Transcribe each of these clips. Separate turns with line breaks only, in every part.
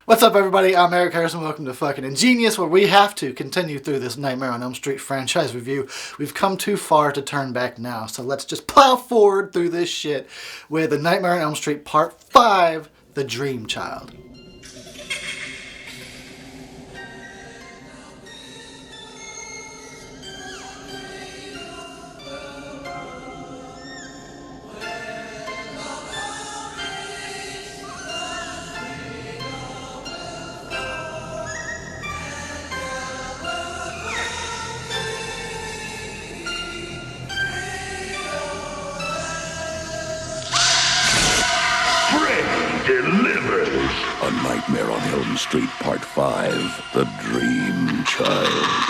What's up, everybody? I'm Eric Harrison. Welcome to Fucking Ingenious, where we have to continue through this Nightmare on Elm Street franchise review. We've come too far to turn back now, so let's just plow forward through this shit with the Nightmare on Elm Street Part 5, The Dream Child.
Freddy delivers. A Nightmare on Elm Street Part 5, The Dream Child.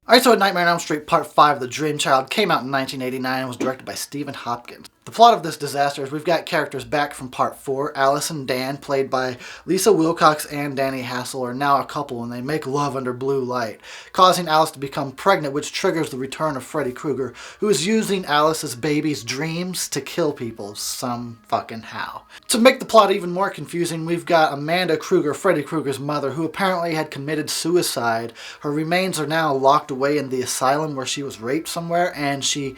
Alright, so Nightmare on Elm Street Part 5, The Dream Child came out in 1989 and was directed by Stephen Hopkins. The plot of this disaster is we've got characters back from Part 4. Alice and Dan, played by Lisa Wilcox and Danny Hassel, are now a couple and they make love under blue light, causing Alice to become pregnant, which triggers the return of Freddy Krueger, who is using Alice's baby's dreams to kill people some fucking how. To make the plot even more confusing, we've got Amanda Krueger, Freddy Krueger's mother, who apparently had committed suicide. Her remains are now locked away in the asylum where she was raped somewhere, and she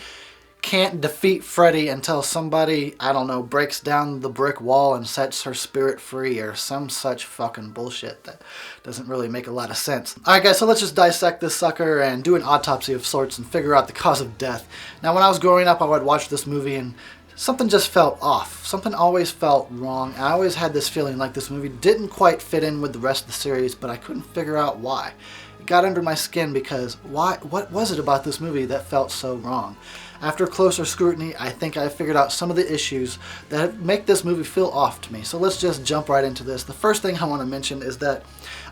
can't defeat Freddy until somebody, I don't know, breaks down the brick wall and sets her spirit free or some such fucking bullshit that doesn't really make a lot of sense. Alright guys, so let's just dissect this sucker and do an autopsy of sorts and figure out the cause of death. Now when I was growing up, I would watch this movie and something just felt off. Something always felt wrong. I always had this feeling like this movie didn't quite fit in with the rest of the series, but I couldn't figure out why. It got under my skin because what was it about this movie that felt so wrong? After closer scrutiny, I think I figured out some of the issues that make this movie feel off to me. So let's just jump right into this. The first thing I want to mention is that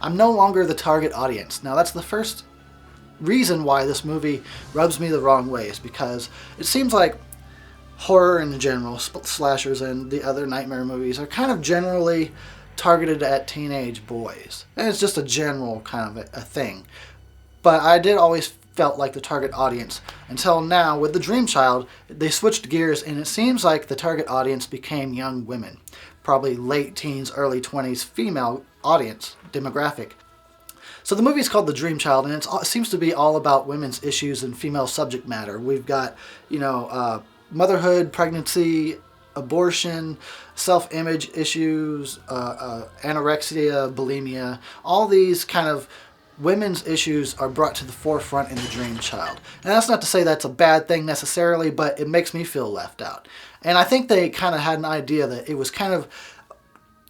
I'm no longer the target audience. Now that's the first reason why this movie rubs me the wrong way, is because it seems like horror in general, slashers and the other nightmare movies, are kind of generally targeted at teenage boys. And it's just a general kind of a thing. But I did always felt like the target audience until now with The Dream Child. They switched gears and it seems like the target audience became young women, probably late teens, early 20s female audience demographic. So the movie is called The Dream Child, and it seems to be all about women's issues and female subject matter. We've got, motherhood, pregnancy, abortion, self-image issues, anorexia, bulimia. All these kind of women's issues are brought to the forefront in The Dream Child. And that's not to say that's a bad thing necessarily, but it makes me feel left out. And I think they kind of had an idea that it was kind of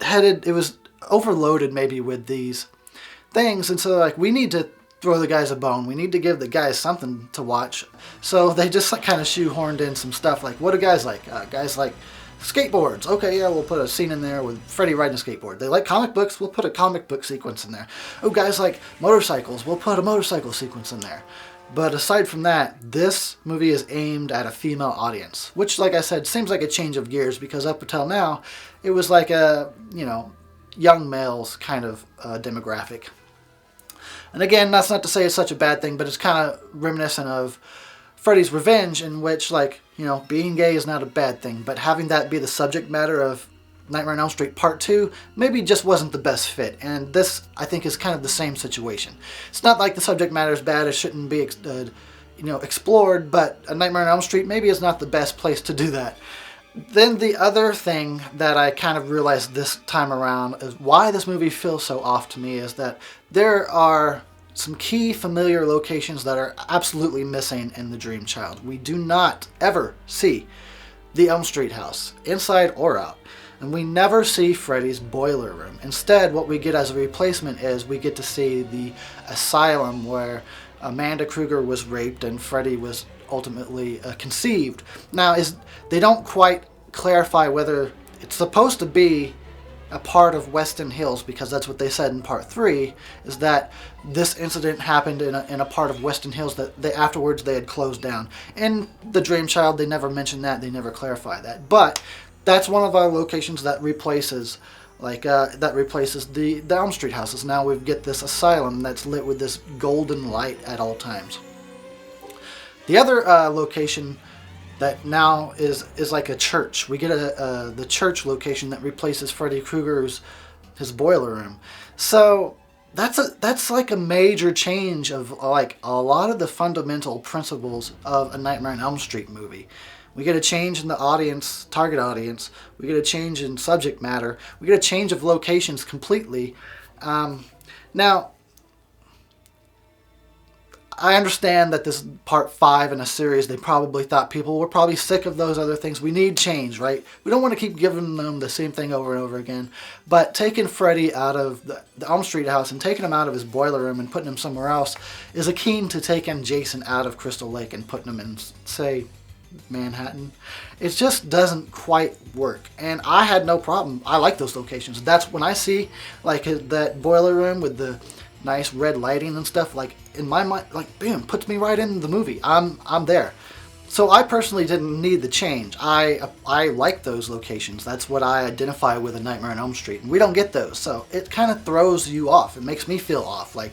it was overloaded maybe with these things. And so like, we need to throw the guys a bone. We need to give the guys something to watch. So they just like kind of shoehorned in some stuff like, what do guys like? Guys like skateboards. Okay, yeah, we'll put a scene in there with Freddy riding a skateboard. They like comic books. We'll put a comic book sequence in there. Oh, guys like motorcycles. We'll put a motorcycle sequence in there. But aside from that, this movie is aimed at a female audience, which, like I said, seems like a change of gears because up until now, it was like a, young males kind of demographic. And again, that's not to say it's such a bad thing, but it's kind of reminiscent of Freddy's Revenge, in which, being gay is not a bad thing, but having that be the subject matter of Nightmare on Elm Street Part 2 maybe just wasn't the best fit, and this, I think, is kind of the same situation. It's not like the subject matter is bad, it shouldn't be, explored, but A Nightmare on Elm Street maybe is not the best place to do that. Then the other thing that I kind of realized this time around is why this movie feels so off to me is that there are some key familiar locations that are absolutely missing in The Dream Child. We do not ever see the Elm Street house, inside or out. And we never see Freddy's boiler room. Instead, what we get as a replacement is we get to see the asylum where Amanda Krueger was raped and Freddy was ultimately conceived. Now, they don't quite clarify whether it's supposed to be a part of Weston Hills, because that's what they said in Part 3, is that this incident happened in a part of Weston Hills that afterwards they had closed down. In The Dream Child, they never mentioned that, they never clarify that. But that's one of our locations that replaces the Elm Street houses. Now we get this asylum that's lit with this golden light at all times. The other location that now is like a church. We get the church location that replaces Freddy Krueger's his boiler room. So that's like a major change of like a lot of the fundamental principles of a Nightmare on Elm Street movie. We get a change in the audience, target audience. We get a change in subject matter. We get a change of locations completely. Now, I understand that this is part 5 in a series. They probably thought people were probably sick of those other things. We need change, right? We don't want to keep giving them the same thing over and over again. But taking Freddy out of the Elm Street house and taking him out of his boiler room and putting him somewhere else is akin to taking Jason out of Crystal Lake and putting him in, say, Manhattan. It just doesn't quite work. And I had no problem. I like those locations. That's when I see like that boiler room with the nice red lighting and stuff, like in my mind, like bam, puts me right in the movie. I'm there. So I personally didn't need the change. I like those locations. That's what I identify with a Nightmare on Elm Street, and we don't get those. So it kind of throws you off. It makes me feel off, like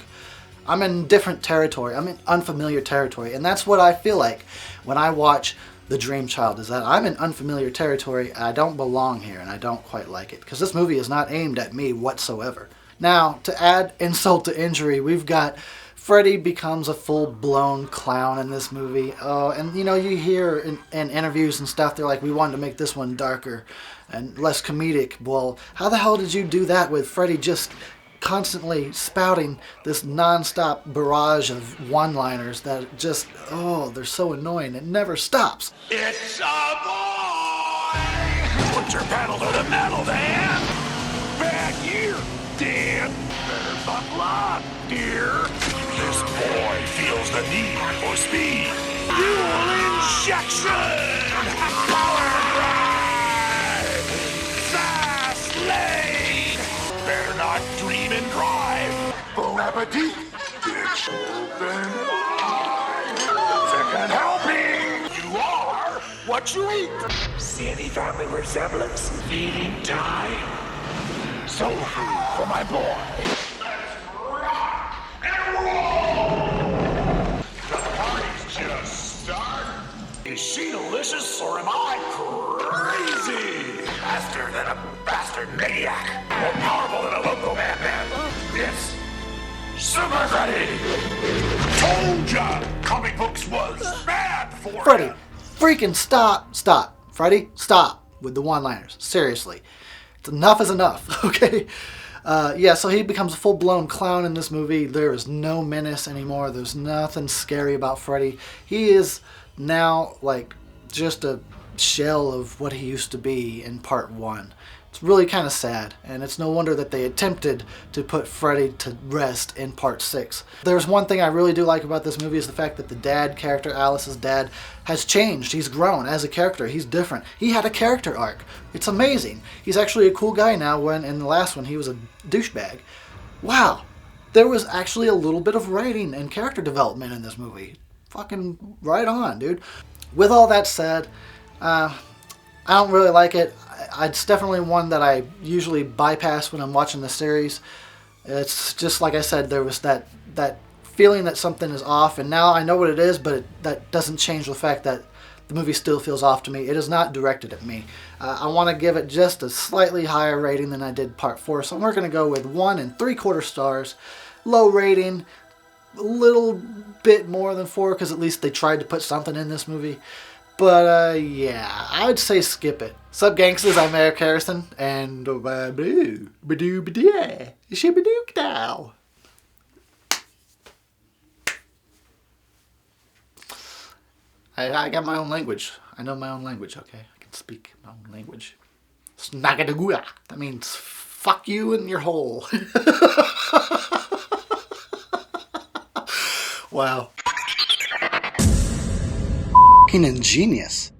I'm in different territory. I'm in unfamiliar territory, and that's what I feel like when I watch The Dream Child, is that I'm in unfamiliar territory. I don't belong here, and I don't quite like it because this movie is not aimed at me whatsoever. Now, to add insult to injury, we've got Freddy becomes a full-blown clown in this movie. Oh, and you know, you hear in interviews and stuff, they're like, we wanted to make this one darker and less comedic. Well, how the hell did you do that with Freddy just constantly spouting this non-stop barrage of one-liners that just, oh, they're so annoying. It never stops.
It's a boy! Put your pedal to the metal, Dan! Back here, Dan! Better buckle up, dear! This boy feels the need for speed. Fuel injection! Power drive! Fast lane! Better not dream and drive! Bon appetit! It's open wide! Second helping! You are what you eat! See any family resemblance? Feeding time? Soul food for my boy! Let's rock and roll! The party's just starting! Is she delicious or am I crazy? Faster than a bastard maniac! More powerful than a loco madman! It's Super Freddy! Told ya! Comic books was bad for
Freddy,
ya.
freaking stop. Freddy, stop with the one-liners. Seriously. Enough is enough, okay? Yeah, so he becomes a full-blown clown in this movie. There is no menace anymore. There's nothing scary about Freddy. He is now, like, just a shell of what he used to be in part 1. It's really kind of sad, and it's no wonder that they attempted to put Freddy to rest in part 6. There's one thing I really do like about this movie is the fact that the dad character, Alice's dad, has changed. He's grown as a character. He's different. He had a character arc. It's amazing. He's actually a cool guy now, when in the last one he was a douchebag. Wow. There was actually a little bit of writing and character development in this movie. Fucking right on, dude. With all that said, I don't really like it. It's definitely one that I usually bypass when I'm watching the series. It's just like I said, there was that feeling that something is off, and now I know what it is, but that doesn't change the fact that the movie still feels off to me. It is not directed at me. I want to give it just a slightly higher rating than I did part 4, so we're going to go with 1 3/4 stars. Low rating, a little bit more than 4, because at least they tried to put something in this movie. But, yeah, I would say skip it. Sup, gangsters, I'm Eric Harrison, and ba-doo-ba-doo-ba-doo, shibba-dook now. I got my own language. I know my own language, okay? I can speak my own language. Snagadagua. That means fuck you in your hole. Wow. F***ing ingenious.